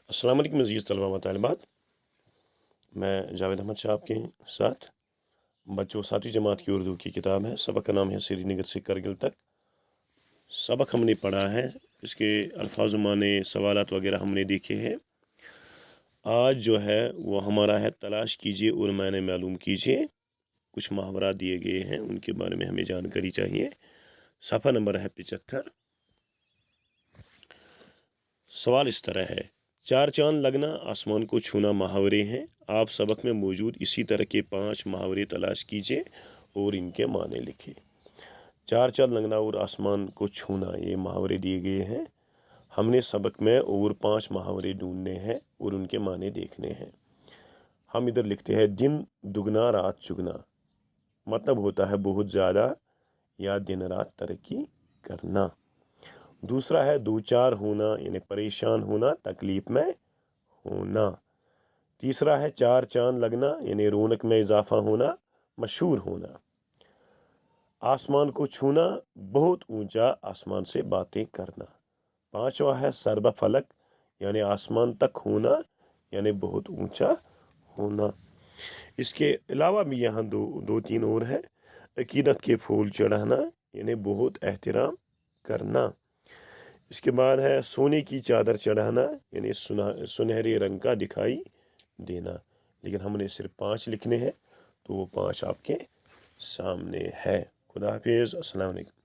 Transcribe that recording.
अस्सलाम वालेकुम अज़ीज़ तलबा व तालिबात। मैं जावेद अहमद शाह आपके साथ। बच्चों, 7वीं जमात की उर्दू की किताब है। सबक का नाम है श्रीनगर से करगिल तक। सबक हमने पढ़ा है, इसके अल्फाज माने सवालात वगैरह हमने देखे हैं। आज जो है वो हमारा है तलाश कीजिए और माने मालूम कीजिए। कुछ मुहावरा दिए गए हैं, उनके बारे में हमें जानकारी चाहिए। सफ़ा नंबर है 75। सवाल इस तरह है, चार चांद लगना आसमान को छूना मुहावरे हैं। आप सबक में मौजूद इसी तरह के 5 मुहावरे तलाश कीजिए और इनके माने लिखिए। चार चांद लगना और आसमान को छूना, ये मुहावरे दिए गए हैं। हमने सबक में और 5 मुहावरे ढूंढने हैं और उनके माने देखने हैं। हम इधर लिखते हैं दिन दुगना रात चुगना, मतलब होता है बहुत ज़्यादा या दिन रात तरक्की करना। दूसरा है दो चार होना, यानी परेशान होना, तकलीफ में होना। तीसरा है चार चांद लगना, यानी रौनक में इजाफा होना, मशहूर होना। आसमान को छूना, बहुत ऊंचा आसमान से बातें करना। पांचवा है सरब फलक, यानी आसमान तक होना, यानी बहुत ऊंचा होना। इसके अलावा भी यहाँ दो तीन और है। अकीदत के फूल चढ़ाना, यानी बहुत एहतराम करना। इसके बाद है सोने की चादर चढ़ाना, यानी सुनहरे रंग का दिखाई देना। लेकिन हमने सिर्फ 5 लिखने हैं, तो वो 5 आपके सामने है। खुदा हाफिज़। अस्सलाम वालेकुम।